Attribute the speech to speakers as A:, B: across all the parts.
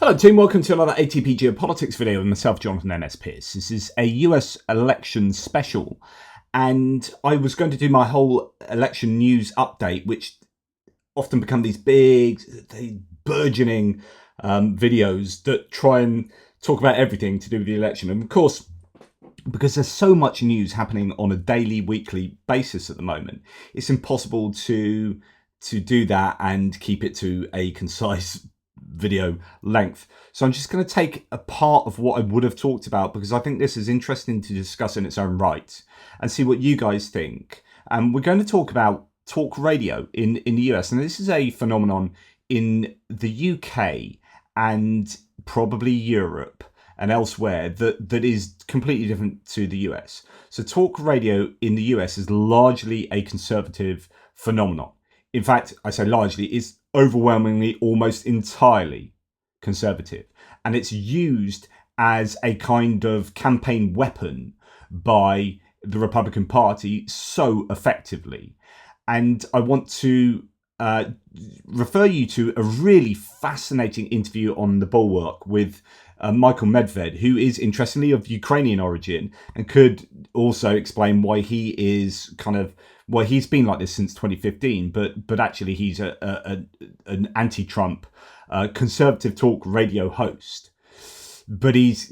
A: Hello team, welcome to another ATP Geopolitics video with myself, Jonathan N.S. Pearce. This is a US election special, and I was going to do my whole election news update, which often become these big, burgeoning videos that try and talk about everything to do with the election. And of course, because there's so much news happening on a daily, weekly basis at the moment, it's impossible to do that and keep it to a concise video length. So I'm just going to take a part of what I would have talked about because I think this is interesting to discuss in its own right and see what you guys think. And we're going to talk about talk radio in the US. And this is a phenomenon in the UK and probably Europe and elsewhere that is completely different to the US. So talk radio in the US is largely a conservative phenomenon. In fact, I say largely, it's overwhelmingly, almost entirely conservative. And it's used as a kind of campaign weapon by the Republican Party so effectively. And I want to refer you to a really fascinating interview on The Bulwark with Michael Medved, who is interestingly of Ukrainian origin and could also explain why he is well, he's been like this since 2015, but actually he's an anti-Trump conservative talk radio host. But he's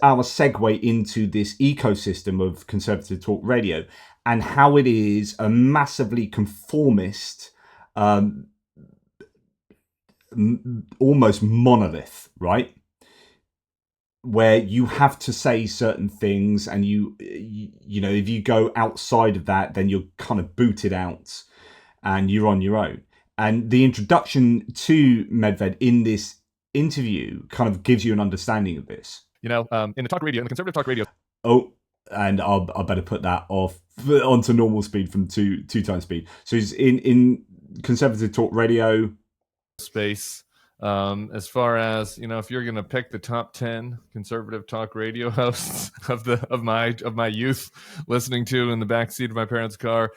A: our segue into this ecosystem of conservative talk radio and how it is a massively conformist, almost monolith, right? Where you have to say certain things, and you know, if you go outside of that, then you're kind of booted out and you're on your own. And the introduction to Medved in this interview kind of gives you an understanding of this.
B: You know, in the talk radio, in the conservative talk radio.
A: Oh, and I'll better put that off onto normal speed from two times speed. So he's in conservative talk radio
B: space. As far as, you know, if you're going to pick the top 10 conservative talk radio hosts of my youth listening to in the backseat of my parents' car,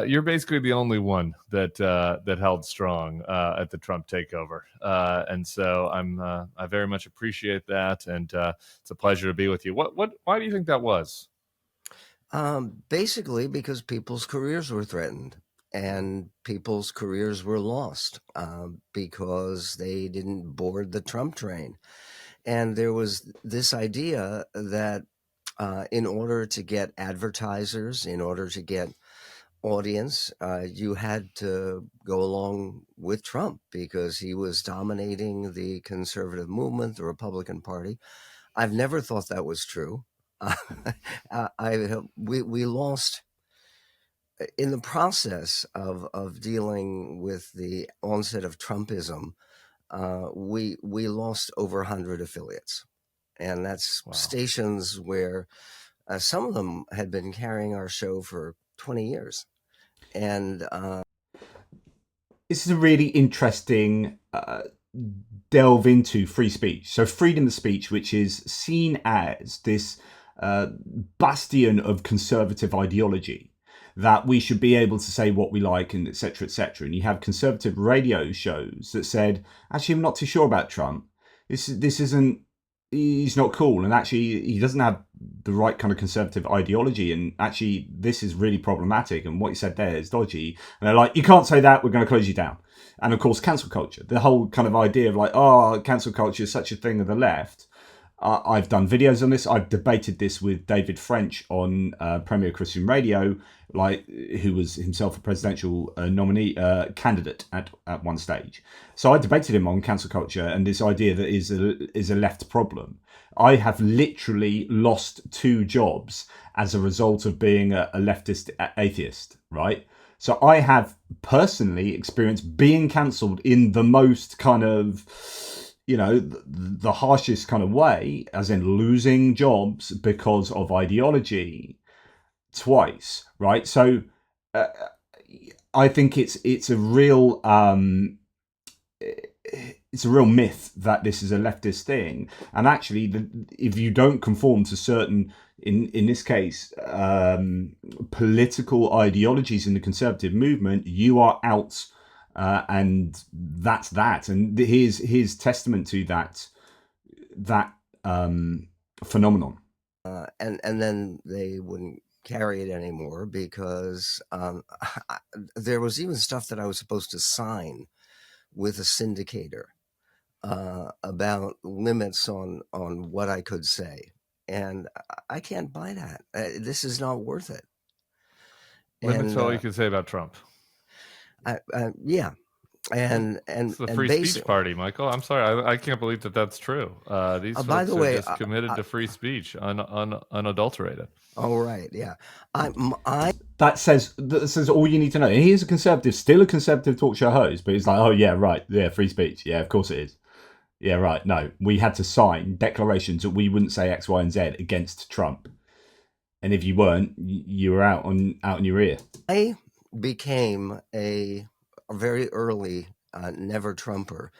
B: you're basically the only one that held strong at the Trump takeover. And so I very much appreciate that, and it's a pleasure to be with you. Why do you think that was?
C: Basically because people's careers were threatened. And people's careers were lost because they didn't board the Trump train. And there was this idea that in order to get advertisers, in order to get audience, you had to go along with Trump because he was dominating the conservative movement, the Republican Party. I've never thought that was true. We lost. In the process of dealing with the onset of Trumpism, we lost over 100 affiliates, and that's wow. Stations where some of them had been carrying our show for 20 years. And
A: this is a really interesting delve into free speech. So freedom of speech, which is seen as this bastion of conservative ideology, that we should be able to say what we like and et cetera, et cetera. And you have conservative radio shows that said, actually, I'm not too sure about Trump. This isn't, he's not cool. And actually, he doesn't have the right kind of conservative ideology. And actually, this is really problematic. And what he said there is dodgy. And they're like, you can't say that, we're going to close you down. And of course, cancel culture, the whole kind of idea of like, oh, cancel culture is such a thing of the left. I've done videos on this. I've debated this with David French on Premier Christian Radio, who was himself a presidential nominee candidate at one stage. So I debated him on cancel culture and this idea that is a left problem. I have literally lost 2 jobs as a result of being a leftist atheist, right? So I have personally experienced being cancelled in the most kind of, you know, the harshest kind of way, as in losing jobs because of ideology twice, right? So I think it's a real myth that this is a leftist thing. And actually, if you don't conform to certain, in this case, political ideologies in the conservative movement, you are out and that's that. And here's testament to that phenomenon.
C: And then they wouldn't carry it anymore because there was even stuff that I was supposed to sign with a syndicator about limits on what I could say, and I can't buy that. This is not worth it.
B: Limits all you can say about Trump.
C: Yeah. And
B: it's the free speech party, Michael. I'm sorry, I can't believe that's true. These folks
C: by the way,
B: are just committed to free speech, unadulterated.
C: Oh right, yeah.
A: That says all you need to know. And he is still a conservative talk show host, but he's like, oh yeah, right, yeah, free speech, yeah, of course it is. Yeah, right. No, we had to sign declarations that we wouldn't say X, Y, and Z against Trump, and if you weren't, you were out on your ear.
C: I became a very early never Trumper.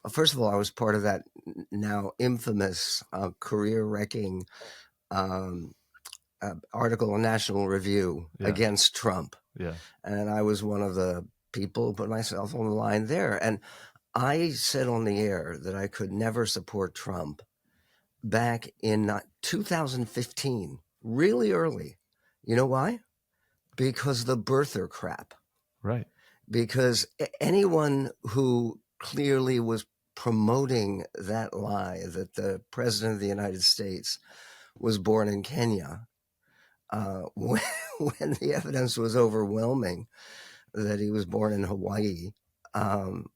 C: First of all, I was part of that now infamous career-wrecking article in National Review against Trump.
B: Yeah,
C: and I was one of the people who put myself on the line there. And I said on the air that I could never support Trump back in 2015, really early. You know why? Because the birther crap.
B: Right.
C: Because anyone who clearly was promoting that lie that the president of the United States was born in Kenya, when the evidence was overwhelming that he was born in Hawaii,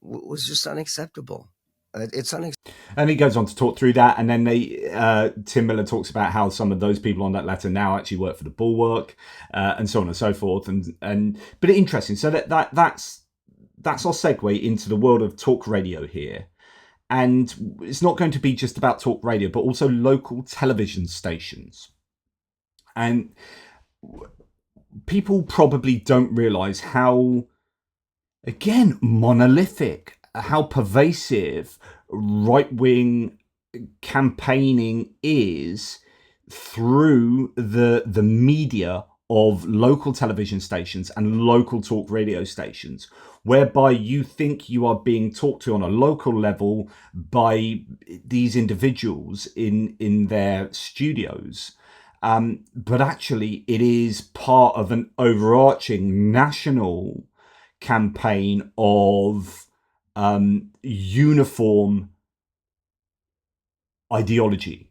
C: was just unacceptable. It's unacceptable.
A: And he goes on to talk through that, and then Tim Miller talks about how some of those people on that letter now actually work for the Bulwark, and so on and so forth. But interesting. So that's our segue into the world of talk radio here, and it's not going to be just about talk radio, but also local television stations. And people probably don't realise how, again, monolithic, how pervasive right-wing campaigning is through the media of local television stations and local talk radio stations, whereby you think you are being talked to on a local level by these individuals in their studios. But actually, it is part of an overarching national campaign of uniform ideology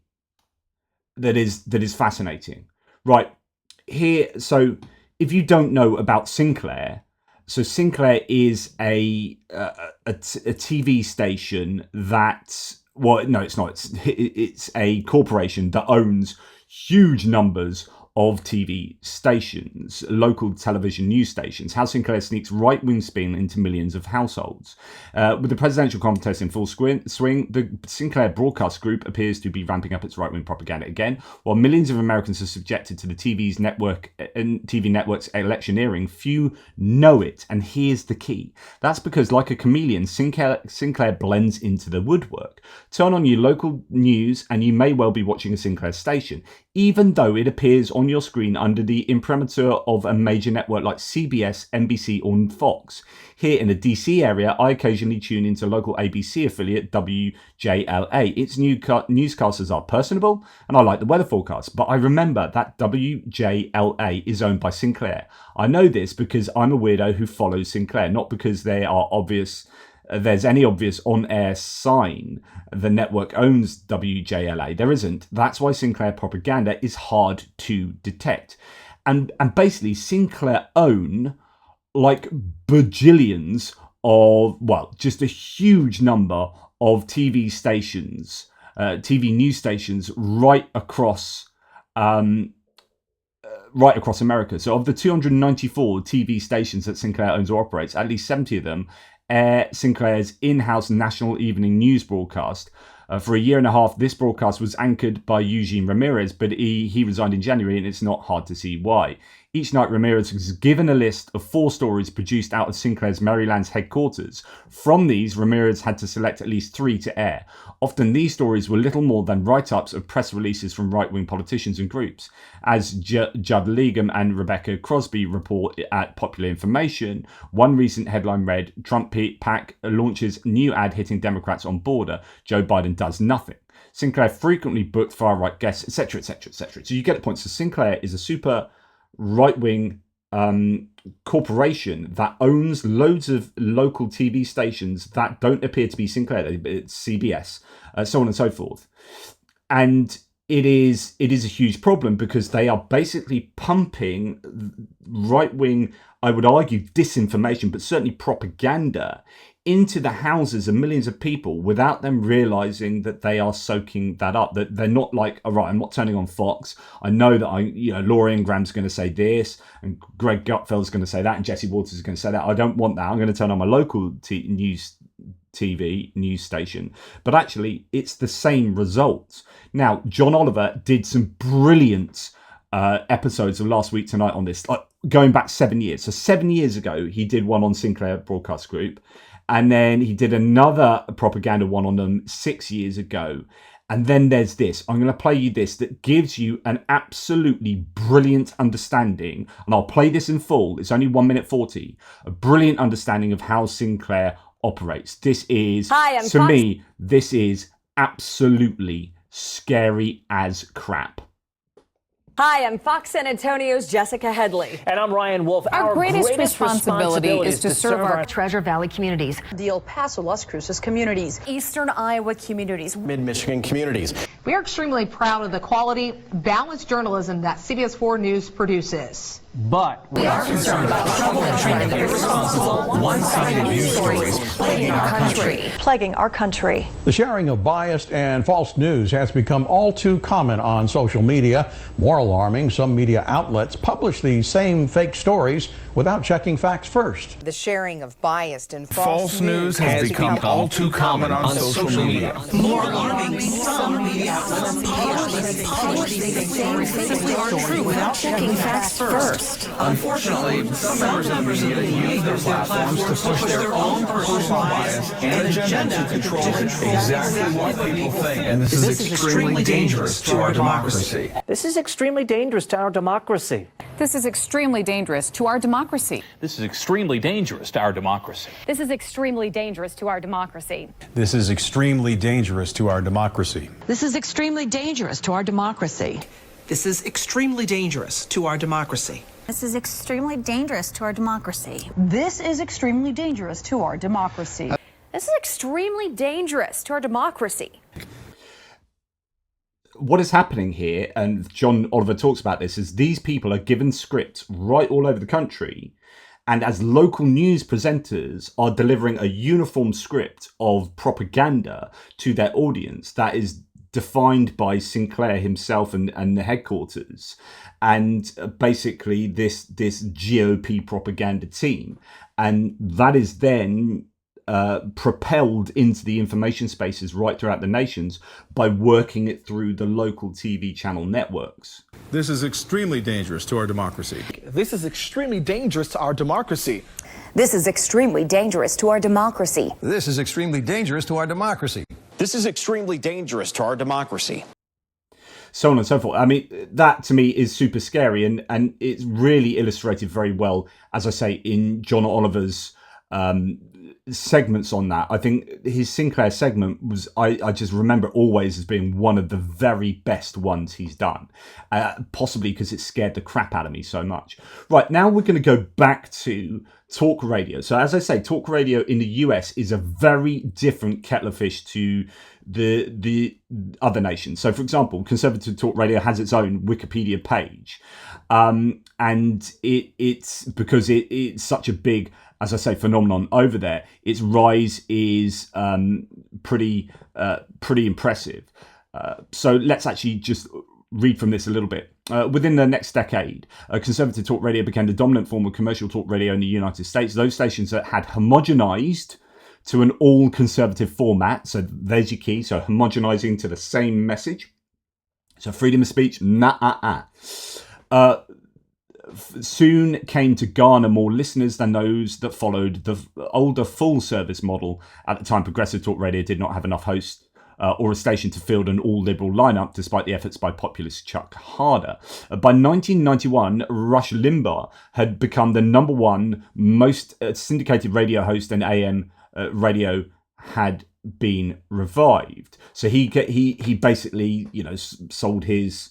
A: that is fascinating. Right here, so if you don't know about Sinclair, so Sinclair is a TV station that, well, no, it's not. It's a corporation that owns huge numbers of TV stations, local television news stations. How Sinclair sneaks right-wing spin into millions of households. With the presidential contest in full swing, the Sinclair Broadcast Group appears to be ramping up its right-wing propaganda again. While millions of Americans are subjected to the TV network's electioneering, few know it. And here's the key. That's because, like a chameleon, Sinclair blends into the woodwork. Turn on your local news and you may well be watching a Sinclair station, even though it appears on your screen under the imprimatur of a major network like CBS, NBC or Fox. Here in the DC area, I occasionally tune into local ABC affiliate WJLA. Its newscasters are personable and I like the weather forecast, but I remember that WJLA is owned by Sinclair. I know this because I'm a weirdo who follows Sinclair, not because there's any obvious on-air sign the network owns WJLA. There isn't. That's why Sinclair propaganda is hard to detect. And basically, Sinclair own like bajillions of, well, just a huge number of TV stations, TV news stations right across America. So of the 294 TV stations that Sinclair owns or operates, at least 70 of them air Sinclair's in-house national evening news broadcast. For a year and a half, this broadcast was anchored by Eugene Ramirez, but he resigned in January, and it's not hard to see why. Each night, Ramirez was given a list of 4 stories produced out of Sinclair's Maryland's headquarters. From these, Ramirez had to select at least 3 to air. Often these stories were little more than write-ups of press releases from right-wing politicians and groups. As Judd Legum and Rebecca Crosby report at Popular Information, one recent headline read, Trump PAC launches new ad hitting Democrats on border. Joe Biden does nothing. Sinclair frequently booked far-right guests, etc., etc., etc. So you get the point. So Sinclair is a super right-wing corporation that owns loads of local TV stations that don't appear to be Sinclair. It's CBS, so on and so forth. And it is a huge problem because they are basically pumping right-wing, I would argue, disinformation, but certainly propaganda into the houses of millions of people without them realizing that they are soaking that up. That they're not like, all right, I'm not turning on Fox. I know that Laura Ingraham's going to say this, and Greg Gutfeld's going to say that, and Jesse Waters is going to say that. I don't want that. I'm going to turn on my local news station. But actually, it's the same results. Now, John Oliver did some brilliant episodes of Last Week Tonight on this, going back 7 years. So 7 years ago, he did one on Sinclair Broadcast Group. And then he did another propaganda one on them 6 years ago. And then there's this. I'm going to play you this that gives you an absolutely brilliant understanding. And I'll play this in full. It's only 1 minute 40. A brilliant understanding of how Sinclair operates. This is, to me, this is absolutely scary as crap.
D: Hi, I'm Fox San Antonio's Jessica Headley.
E: And I'm Ryan Wolf.
F: Our greatest responsibility is to serve our
G: Treasure Valley communities,
H: the El Paso, Las Cruces communities,
I: Eastern Iowa communities,
E: Mid-Michigan communities.
H: We are extremely proud of the quality, balanced journalism that CBS 4 News produces.
E: But
F: we are concerned about troubling trend of irresponsible, one-sided news stories plaguing our country.
J: The sharing of biased and false news has become all too common on social media. More alarming, some media outlets publish these same fake stories without checking facts first.
K: The sharing of biased and false
L: news has become all too common on social media.
F: More alarming, some media outlets publish these same fake stories without checking facts first.
L: Unfortunately, some members of the media use their platforms to push their own personal bias and agenda to control exactly what people think. And this is extremely dangerous to our democracy.
E: this is extremely dangerous to our democracy.
F: This is extremely dangerous to our democracy.
M: This is extremely dangerous to our democracy.
I: This is extremely dangerous to our democracy.
N: This is extremely dangerous to our democracy.
O: This is extremely dangerous to our democracy.
P: This is extremely dangerous to our democracy.
Q: This is extremely dangerous to our democracy.
O: This is extremely dangerous to our democracy.
I: This is extremely dangerous to our democracy.
A: What is happening here, and John Oliver talks about this, is these people are given scripts right all over the country, and as local news presenters are delivering a uniform script of propaganda to their audience that is defined by Sinclair himself and the headquarters, and basically this GOP propaganda team, and that is then propelled into the information spaces right throughout the nations by working it through the local TV channel networks.
N: This is extremely dangerous to our democracy.
R: This is extremely dangerous to our democracy.
Q: This is extremely dangerous to our democracy.
S: This is extremely dangerous to our democracy.
T: This is extremely dangerous to our democracy.
A: So on and so forth. I mean, that to me is super scary, and it's really illustrated very well, as I say, in John Oliver's segments on that. I think his Sinclair segment was, I just remember always as being one of the very best ones he's done, possibly because it scared the crap out of me so much. Right, now we're going to go back to talk radio. So as I say, talk radio in the US is a very different kettle of fish to the other nations. So for example, conservative talk radio has its own Wikipedia page, and it's because it's such a big, as I say, phenomenon over there. Its rise is pretty impressive. So let's actually just read from this a little bit. Within the next decade, conservative talk radio became the dominant form of commercial talk radio in the United States. Those stations that had homogenized to an all-conservative format. So there's your key. So homogenizing to the same message. So freedom of speech, soon came to garner more listeners than those that followed the older full-service model. At the time, Progressive Talk Radio did not have enough hosts or a station to field an all-liberal lineup, despite the efforts by populist Chuck Harder. By 1991, Rush Limbaugh had become the number one most syndicated radio host, and AM radio had been revived. So he basically, sold his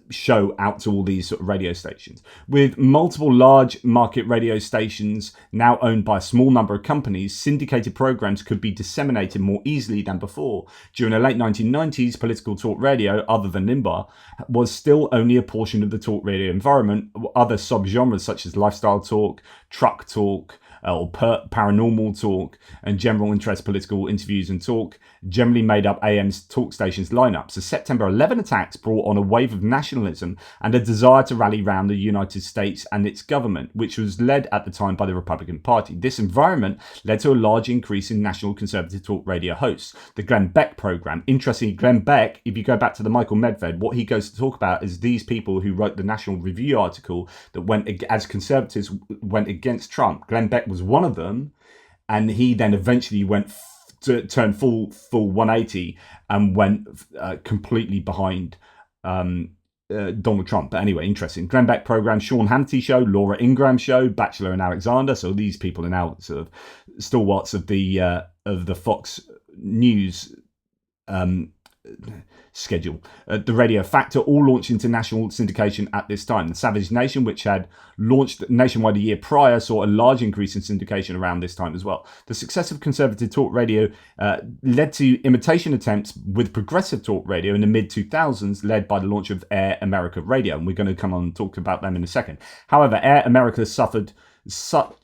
A: show out to all these sort of radio stations. With multiple large market radio stations now owned by a small number of companies, syndicated programs could be disseminated more easily than before. During the late 1990s, political talk radio, other than Limbaugh, was still only a portion of the talk radio environment. Other subgenres such as lifestyle talk, truck talk, or paranormal talk, and general interest political interviews and talk generally made up AM's talk stations lineups. The September 11 attacks brought on a wave of nationalism and a desire to rally round the United States and its government, which was led at the time by the Republican Party. This environment led to a large increase in national conservative talk radio hosts. The Glenn Beck program, interestingly, Glenn Beck, if you go back to the Michael Medved, what he goes to talk about is these people who wrote the National Review article that went, as conservatives, went against Trump. Glenn Beck was one of them, and he then eventually went to turn full 180 and went completely behind Donald Trump. But anyway, interesting. Glenn Beck program, Sean Hannity show, Laura Ingraham show, Batchelor and Alexander. So these people are now sort of stalwarts of the Fox News schedule. The Radio Factor all launched into national syndication at this time. The Savage Nation, which had launched nationwide a year prior, saw a large increase in syndication around this time as well. The success of conservative talk radio led to imitation attempts with progressive talk radio in the mid-2000s, led by the launch of Air America Radio, and we're going to come on and talk about them in a second. However, Air America suffered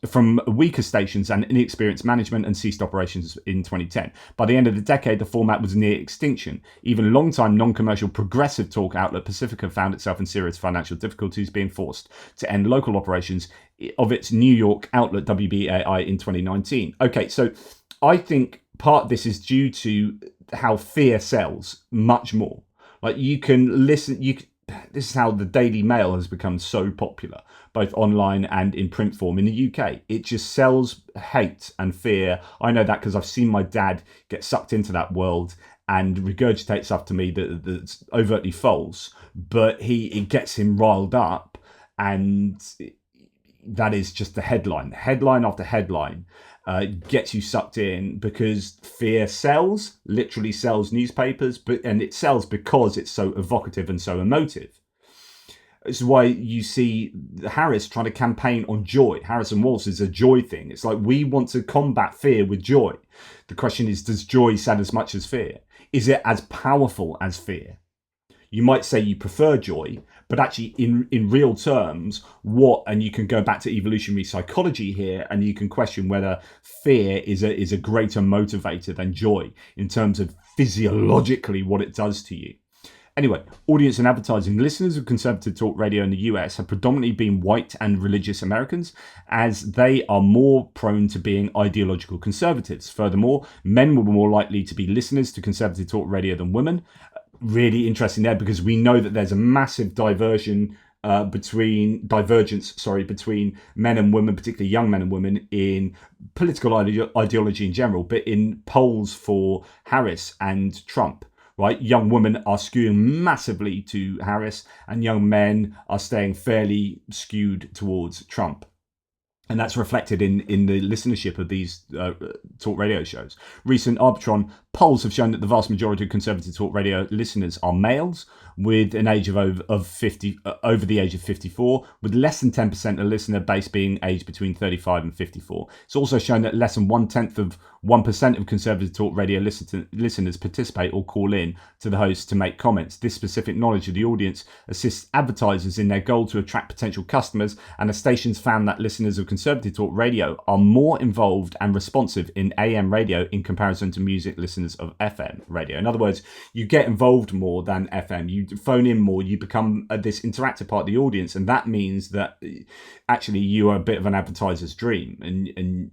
A: from weaker stations and inexperienced management and ceased operations in 2010. By the end of the decade, the format was near extinction. Even long-time non-commercial progressive talk outlet Pacifica found itself in serious financial difficulties, being forced to end local operations of its New York outlet WBAI in 2019. Okay, so I think part of this is due to how fear sells much more. Like, you can listen, this is how the Daily Mail has become so popular, both online and in print form in the UK. It just sells hate and fear. I know that because I've seen my dad get sucked into that world and regurgitate stuff to me that's overtly false, but it gets him riled up, and that is just the headline. Headline after headline gets you sucked in, because fear sells, literally sells newspapers, and it sells because it's so evocative and so emotive. This is why you see Harris trying to campaign on joy. Harris and Walsh is a joy thing. It's like, we want to combat fear with joy. The question is, does joy sell as much as fear? Is it as powerful as fear? You might say you prefer joy, but actually in real terms, and you can go back to evolutionary psychology here, and you can question whether fear is a greater motivator than joy in terms of physiologically what it does to you. Anyway, audience and advertising. Listeners of conservative talk radio in the US have predominantly been white and religious Americans, as they are more prone to being ideological conservatives. Furthermore, men were more likely to be listeners to conservative talk radio than women. Really interesting there, because we know that there's a massive divergence between men and women, particularly young men and women, in political ideology in general, but in polls for Harris and Trump. Right, young women are skewing massively to Harris, and young men are staying fairly skewed towards Trump. And that's reflected in the listenership of these talk radio shows. Recent Arbitron polls have shown that the vast majority of conservative talk radio listeners are males, with an age of 50 over the age of 54, with less than 10% of the listener base being aged between 35 and 54. It's also shown that less than 1% of conservative talk radio listeners participate or call in to the host to make comments. This specific knowledge of the audience assists advertisers in their goal to attract potential customers, and the stations found that listeners of conservative talk radio are more involved and responsive in AM radio in comparison to music listeners of FM radio. In other words, you get involved more than FM. You phone in more, you become this interactive part of the audience, and that means that actually you are a bit of an advertiser's dream, and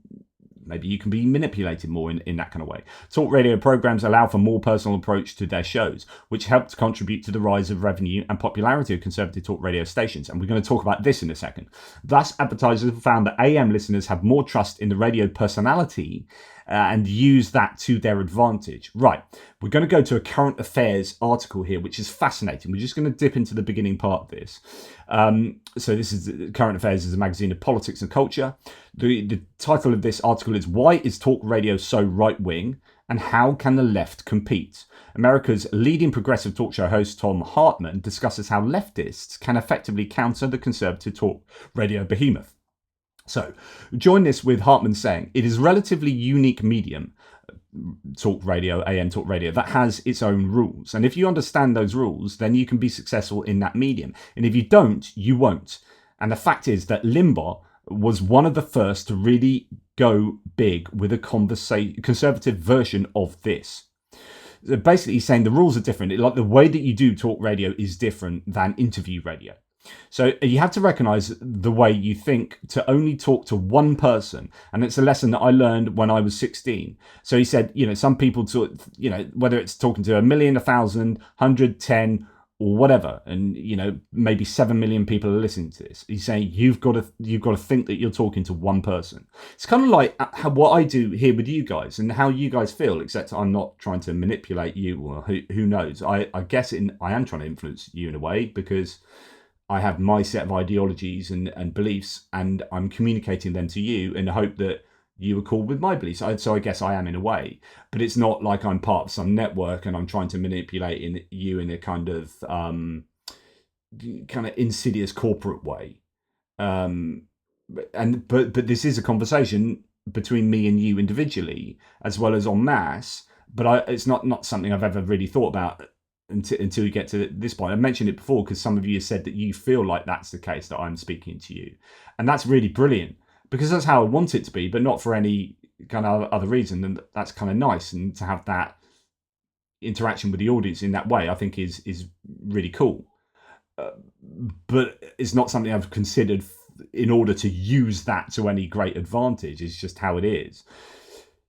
A: maybe you can be manipulated more in that kind of way. Talk radio programs allow for more personal approach to their shows, which helped contribute to the rise of revenue and popularity of conservative talk radio stations. And we're going to talk about this in a second. Thus, advertisers have found that AM listeners have more trust in the radio personality and use that to their advantage. Right, we're going to go to a current affairs article here, which is fascinating. We're just going to dip into the beginning part of this. So this is Current Affairs is a magazine of politics and culture. The title of this article is "Why is Talk Radio So Right-Wing and How Can the Left Compete?" America's leading progressive talk show host Tom Hartman discusses how leftists can effectively counter the conservative talk radio behemoth. So, join this with Hartman saying, it is a relatively unique medium, talk radio, AM talk radio, that has its own rules. And if you understand those rules, then you can be successful in that medium. And if you don't, you won't. And the fact is that Limbaugh was one of the first to really go big with a conservative version of this. So basically, he's saying the rules are different. Like the way that you do talk radio is different than interview radio. So you have to recognize the way you think to only talk to one person. And it's a lesson that I learned when I was 16. So he said, some people talk, whether it's talking to 1 million, 1,000, 110 or whatever. And, maybe 7 million people are listening to this. He's saying you've got to think that you're talking to one person. It's kind of like what I do here with you guys and how you guys feel, except I'm not trying to manipulate you or who knows. I guess I am trying to influence you in a way because I have my set of ideologies and beliefs, and I'm communicating them to you in the hope that you are cool with my beliefs. So I guess I am in a way, but it's not like I'm part of some network and I'm trying to manipulate you in a kind of insidious corporate way. But this is a conversation between me and you individually as well as en masse. But it's not something I've ever really thought about until you get to this point. I mentioned it before because some of you have said that you feel like that's the case, that I'm speaking to you. And that's really brilliant because that's how I want it to be, but not for any kind of other reason. And that's kind of nice. And to have that interaction with the audience in that way, I think is really cool. But it's not something I've considered in order to use that to any great advantage. It's just how it is.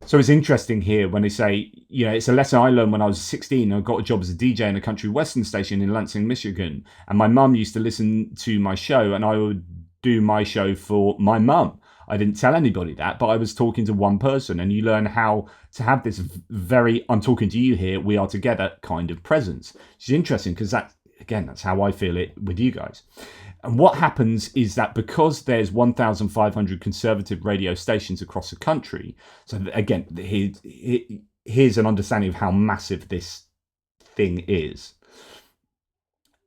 A: So it's interesting here when they say, it's a lesson I learned when I was 16. I got a job as a DJ in a country western station in Lansing, Michigan. And my mum used to listen to my show and I would do my show for my mum. I didn't tell anybody that, but I was talking to one person. And you learn how to have this very, I'm talking to you here, we are together kind of presence. Which is interesting because that's how I feel it with you guys. And what happens is that because there's 1,500 conservative radio stations across the country, so again, here's an understanding of how massive this thing is.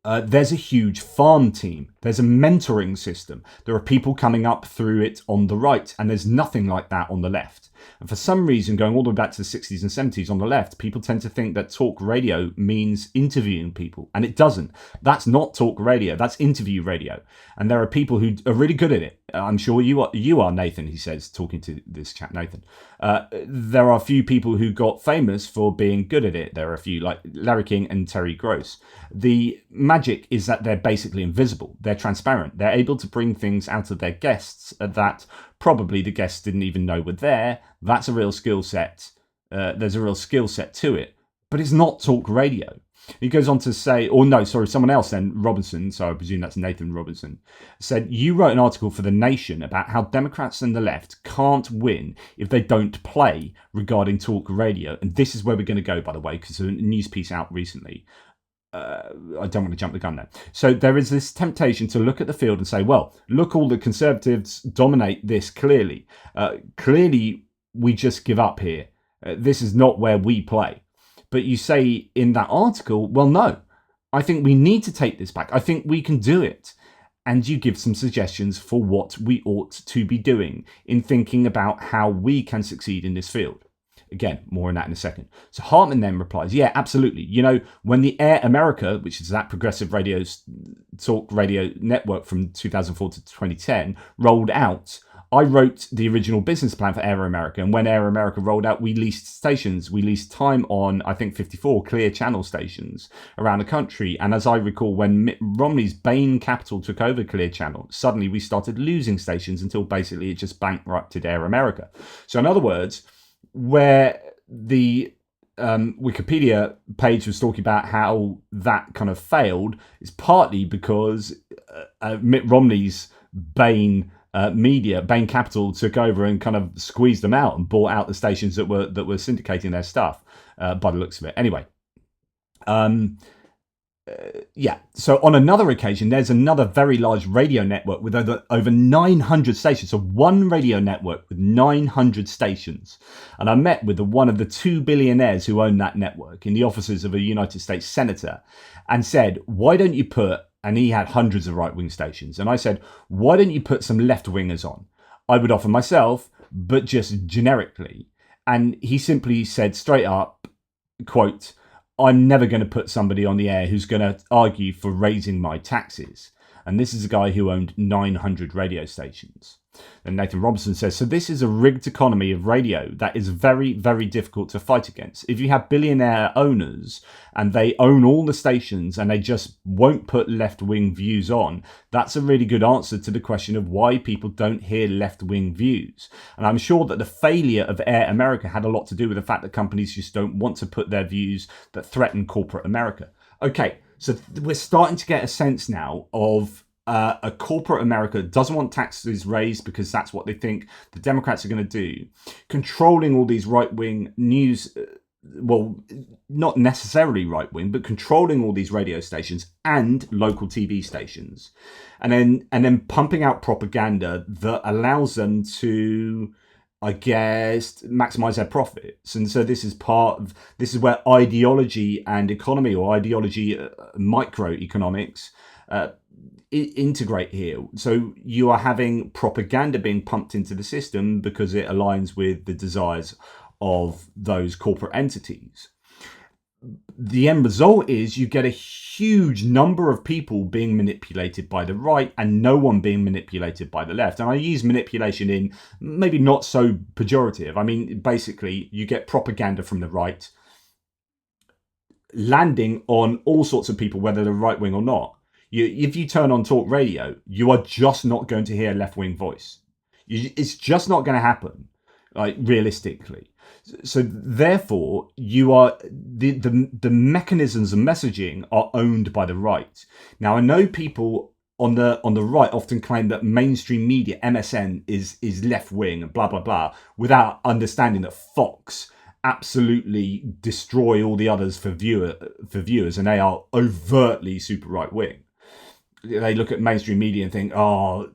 A: There's a huge farm team. There's a mentoring system. There are people coming up through it on the right, and there's nothing like that on the left. And for some reason, going all the way back to the 60s and 70s on the left, people tend to think that talk radio means interviewing people. And it doesn't. That's not talk radio. That's interview radio. And there are people who are really good at it. I'm sure you are, Nathan, he says, talking to this chap, Nathan. There are a few people who got famous for being good at it. There are a few, like Larry King and Terry Gross. The magic is that they're basically invisible. They're transparent. They're able to bring things out of their guests that probably the guests didn't even know were there. That's a real skill set. There's a real skill set to it. But it's not talk radio. He goes on to say, someone else then, Robinson, so I presume that's Nathan Robinson, said, you wrote an article for The Nation about how Democrats and the left can't win if they don't play regarding talk radio. And this is where we're going to go, by the way, because there's a news piece out recently. I don't want to jump the gun there. So there is this temptation to look at the field and say, well, look, all the conservatives dominate this clearly. Clearly, we just give up here. This is not where we play. But you say in that article, well, no, I think we need to take this back. I think we can do it. And you give some suggestions for what we ought to be doing in thinking about how we can succeed in this field. Again, more on that in a second. So Hartman then replies, yeah, absolutely. When the Air America, which is that progressive talk radio network from 2004 to 2010, rolled out, I wrote the original business plan for Air America, and when Air America rolled out, we leased stations. We leased time on, I think, 54 clear channel stations around the country. And as I recall, when Mitt Romney's Bain Capital took over Clear Channel, suddenly we started losing stations until basically it just bankrupted Air America. So in other words, where the Wikipedia page was talking about how that kind of failed, is partly because Mitt Romney's Bain Bain Capital took over and kind of squeezed them out and bought out the stations that were syndicating their stuff, by the looks of it. Anyway, yeah. So on another occasion, there's another very large radio network with over 900 stations. So one radio network with 900 stations. And I met with one of the two billionaires who own that network in the offices of a United States senator, and said, why don't you put, and he had hundreds of right-wing stations, and I said, why don't you put some left-wingers on? I would offer myself, but just generically. And he simply said straight up, quote, I'm never going to put somebody on the air who's going to argue for raising my taxes. And this is a guy who owned 900 radio stations. And Nathan Robinson says, so this is a rigged economy of radio that is very, very difficult to fight against. If you have billionaire owners and they own all the stations and they just won't put left-wing views on, that's a really good answer to the question of why people don't hear left-wing views. And I'm sure that the failure of Air America had a lot to do with the fact that companies just don't want to put their views that threaten corporate America. Okay, so we're starting to get a sense now of a corporate America doesn't want taxes raised because that's what they think the Democrats are going to do. Controlling all these right-wing news, well, not necessarily right-wing, but controlling all these radio stations and local TV stations, and then pumping out propaganda that allows them to, I guess, maximize their profits. And so this is where ideology and economy, or ideology microeconomics, integrate here. So you are having propaganda being pumped into the system because it aligns with the desires of those corporate entities. The end result is you get a huge number of people being manipulated by the right and no one being manipulated by the left. And I use manipulation in maybe not so pejorative. I mean, basically, you get propaganda from the right landing on all sorts of people, whether they're right wing or not. If you turn on talk radio, you are just not going to hear a left-wing voice. It's just not going to happen, like, realistically. So therefore, you are the mechanisms of messaging are owned by the right. Now, I know people on the right often claim that mainstream media, MSN, is left-wing and blah blah blah, without understanding that Fox absolutely destroy all the others for viewers, and they are overtly super right-wing. They look at mainstream media and think, oh,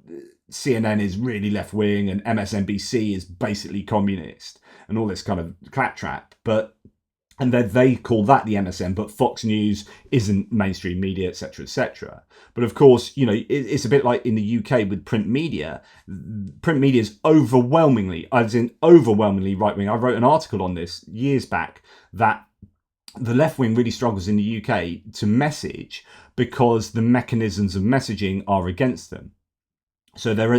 A: CNN is really left-wing and MSNBC is basically communist and all this kind of claptrap. And then they call that the MSN, but Fox News isn't mainstream media, etc., etc. But of course, it's a bit like in the UK with print media. Print media is overwhelmingly right-wing. I wrote an article on this years back that the left wing really struggles in the UK to message because the mechanisms of messaging are against them. So there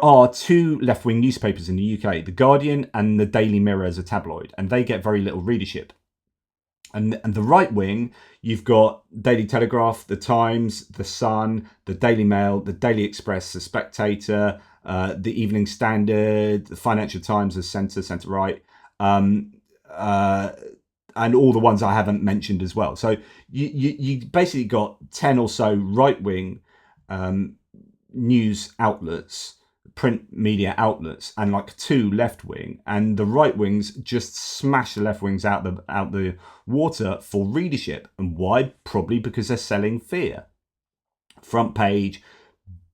A: are two left wing newspapers in the UK, The Guardian and the Daily Mirror as a tabloid, and they get very little readership. And the right wing, you've got Daily Telegraph, The Times, The Sun, the Daily Mail, the Daily Express, The Spectator, the Evening Standard, the Financial Times as centre right. And all the ones I haven't mentioned as well. So you basically got 10 or so right-wing news outlets, print media outlets, and like 2 left-wing, and the right-wings just smash the left-wings out the water for readership. And why? Probably because they're selling fear. Front page,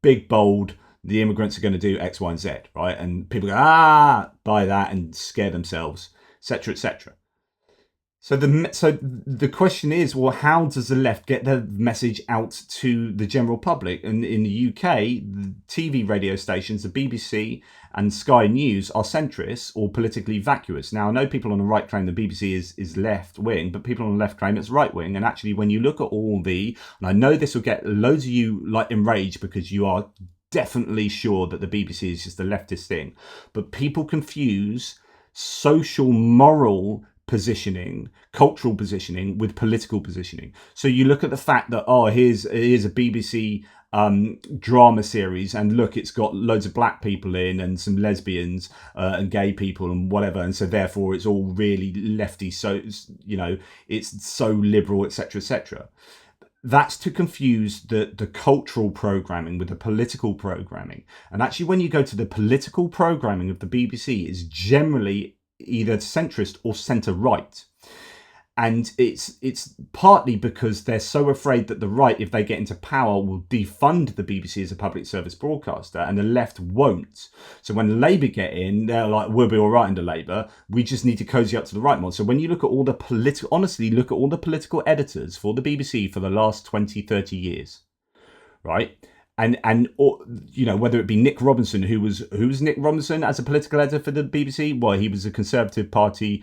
A: big bold, the immigrants are going to do X, Y, and Z, right? And people go, buy that and scare themselves, etc., etc. So the question is, well, how does the left get their message out to the general public? And in the UK, the TV radio stations, the BBC and Sky News, are centrist or politically vacuous. Now, I know people on the right claim the BBC is left-wing, but people on the left claim it's right-wing. And actually, when you look at and I know this will get loads of you like enraged because you are definitely sure that the BBC is just a leftist thing. But people confuse social moral positioning, cultural positioning with political positioning. So you look at the fact that, here's a BBC drama series, and look, it's got loads of black people in and some lesbians and gay people and whatever, and so therefore it's all really lefty, so it's so liberal, etc., etc. That's to confuse the cultural programming with the political programming. And actually, when you go to the political programming of the BBC, it's generally either centrist or centre-right. And it's partly because they're so afraid that the right, if they get into power, will defund the BBC as a public service broadcaster, and the left won't. So when Labour get in, they're like, we'll be all right under Labour. We just need to cozy up to the right more. So when you look at all the look at all the political editors for the BBC for the last 20, 30 years, right? And whether it be Nick Robinson, who's Nick Robinson as a political editor for the BBC? Well, he was a Conservative Party.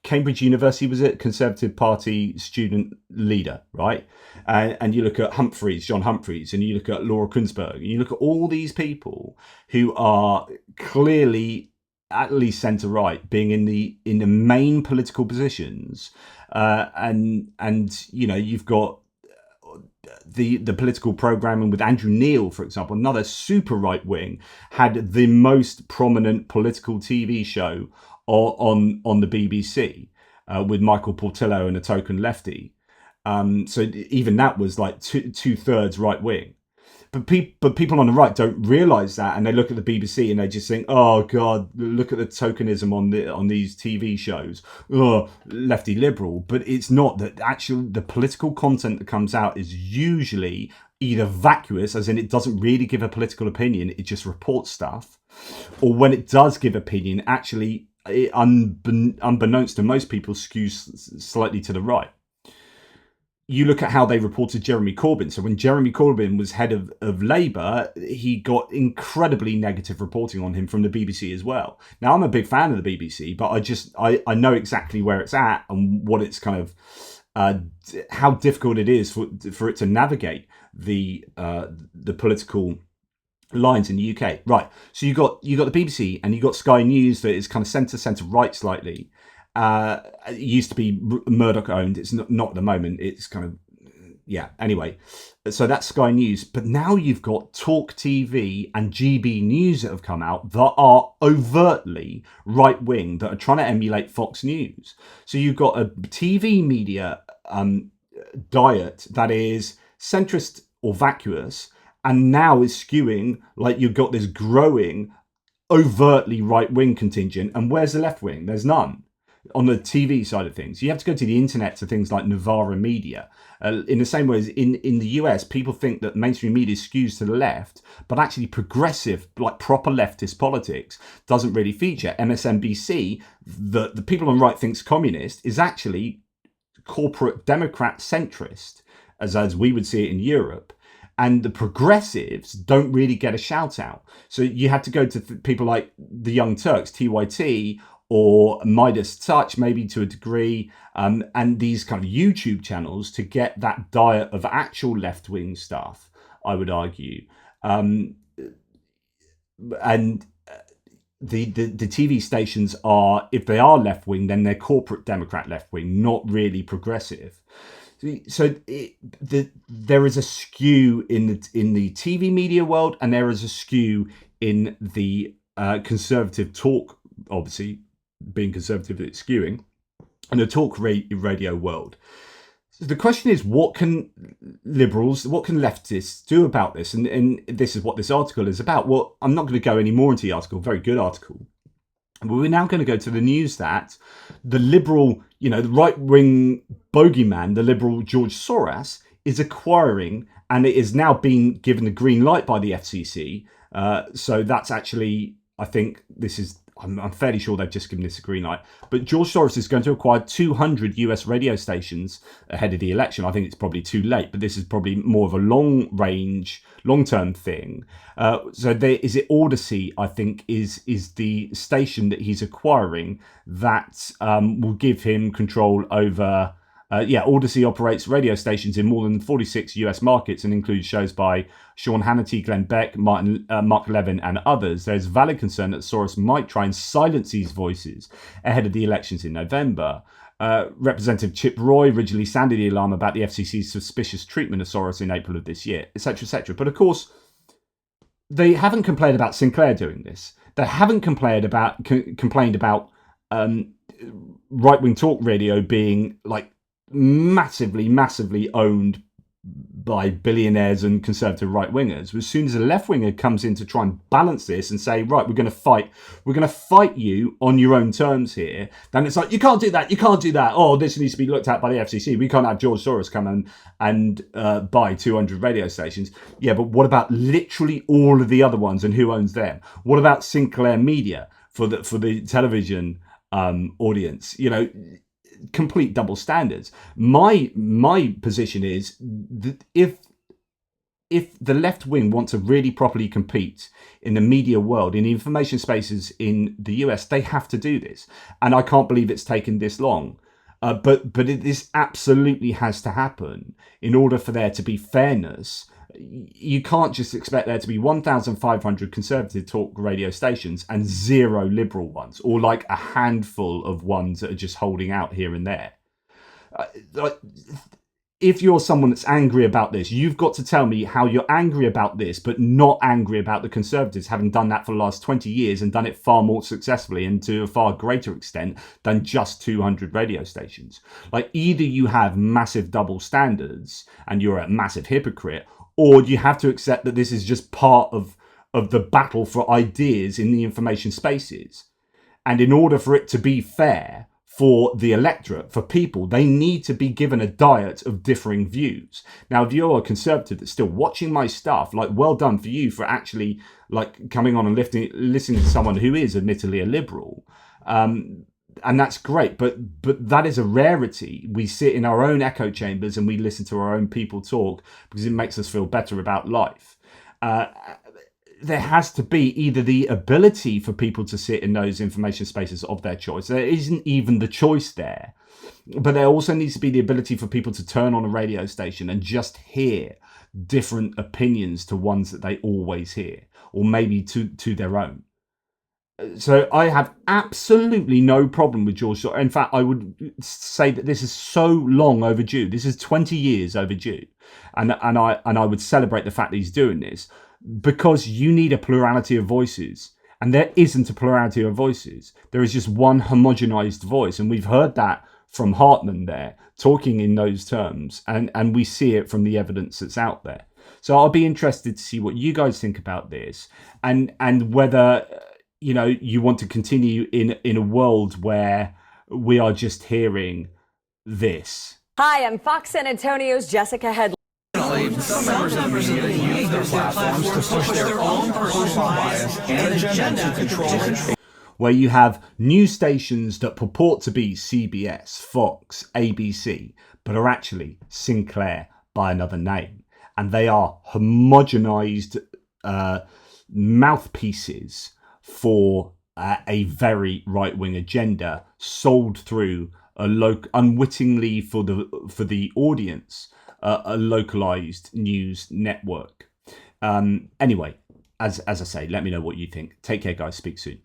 A: Cambridge University was a Conservative Party student leader, right? And you look at John Humphreys, and you look at Laura Kuenssberg, and you look at all these people who are clearly at least centre-right, being in the main political positions, and you've got the political programming with Andrew Neil, for example, another super right wing, had the most prominent political TV show on the BBC with Michael Portillo and a token lefty. So even that was like two-thirds right wing. But people on the right don't realise that, and they look at the BBC and they just think, oh God, look at the tokenism on these TV shows. Oh, lefty liberal. But it's not that. Actually, the political content that comes out is usually either vacuous, as in it doesn't really give a political opinion, it just reports stuff, or when it does give opinion, actually, it, unbeknownst to most people, skews slightly to the right. You look at how they reported Jeremy Corbyn. So when Jeremy Corbyn was head of Labour, he got incredibly negative reporting on him from the BBC as well. Now, I'm a big fan of the BBC, but I know exactly where it's at and what it's kind of, how difficult it is for it to navigate the political lines in the UK. Right. So you got the BBC and you got Sky News that is kind of centre right slightly. It used to be Murdoch owned. It's not at the moment. It's kind of, yeah. Anyway, so that's Sky News. But now you've got Talk TV and GB News that have come out that are overtly right wing, that are trying to emulate Fox News. So you've got a TV media diet that is centrist or vacuous, and now is skewing, like you've got this growing overtly right wing contingent. And where's the left wing? There's none. On the TV side of things, you have to go to the internet to things like Novara Media. In the same way as in the US, people think that mainstream media skews to the left, but actually progressive, like proper leftist politics, doesn't really feature. MSNBC, the people on the right thinks communist, is actually corporate Democrat centrist, as we would see it in Europe. And the progressives don't really get a shout out. So you had to go to people like the Young Turks, TYT, or Midas Touch, maybe to a degree, and these kind of YouTube channels to get that diet of actual left-wing stuff, I would argue. And the TV stations are, if they are left-wing, then they're corporate Democrat left-wing, not really progressive. So there is a skew in the TV media world, and there is a skew in the conservative talk, obviously, being conservative, it's skewing, and the talk radio world. So the question is, what can liberals, what can leftists do about this? And this is what this article is about. Well, I'm not going to go any more into the article, very good article. But we're now going to go to the news that the liberal, the right-wing bogeyman, the liberal George Soros, is acquiring, and it is now being given the green light by the FCC. So that's actually, I think this is, I'm fairly sure they've just given this a green light. But George Soros is going to acquire 200 US radio stations ahead of the election. I think it's probably too late, but this is probably more of a long-term thing. So there is it Odyssey, I think, is the station that he's acquiring that will give him control over Odyssey operates radio stations in more than 46 US markets and includes shows by Sean Hannity, Glenn Beck, Mark Levin, and others. There's valid concern that Soros might try and silence these voices ahead of the elections in November. Representative Chip Roy originally sounded the alarm about the FCC's suspicious treatment of Soros in April of this year, etc., etc. But of course, they haven't complained about Sinclair doing this. They haven't complained about right-wing talk radio being like massively owned by billionaires and conservative right-wingers. As soon as a left-winger comes in to try and balance this and say, right, we're going to fight you on your own terms here, then it's like, you can't do that. Oh, this needs to be looked at by the FCC. We can't have George Soros come and buy 200 radio stations. Yeah, but what about literally all of the other ones and who owns them? What about Sinclair Media for the television audience? Complete double standards. My position is that if the left wing want to really properly compete in the media world, in the information spaces in the US, they have to do this. And I can't believe it's taken this long. But this absolutely has to happen in order for there to be fairness. You can't just expect there to be 1,500 conservative talk radio stations and 0 liberal ones, or like a handful of ones that are just holding out here and there. If you're someone that's angry about this, you've got to tell me how you're angry about this, but not angry about the Conservatives having done that for the last 20 years and done it far more successfully and to a far greater extent than just 200 radio stations. Like, either you have massive double standards and you're a massive hypocrite, or you have to accept that this is just part of the battle for ideas in the information spaces. And in order for it to be fair for the electorate, for people, they need to be given a diet of differing views. Now, if you're a conservative that's still watching my stuff, like, well done for you for actually like coming on and listening to someone who is admittedly a liberal. And that's great, but that is a rarity. We sit in our own echo chambers and we listen to our own people talk because it makes us feel better about life. There has to be either the ability for people to sit in those information spaces of their choice. There isn't even the choice there. But there also needs to be the ability for people to turn on a radio station and just hear different opinions to ones that they always hear, or maybe to their own. So I have absolutely no problem with George Soros. In fact, I would say that this is so long overdue. This is 20 years overdue. And I would celebrate the fact that he's doing this, because you need a plurality of voices. And there isn't a plurality of voices. There is just one homogenized voice. And we've heard that from Hartman there, talking in those terms. And we see it from the evidence that's out there. So I'll be interested to see what you guys think about this, and whether you want to continue in a world where we are just hearing this.
D: Hi, I'm Fox San Antonio's Jessica Headley.
L: Some members of the media use their platforms to push their own personal bias and agenda to control.
A: Where you have news stations that purport to be CBS, Fox, ABC, but are actually Sinclair by another name. And they are homogenized mouthpieces for a very right-wing agenda, sold through unwittingly for the audience, a localized news network. Anyway, as I say, let me know what you think. Take care, guys. Speak soon.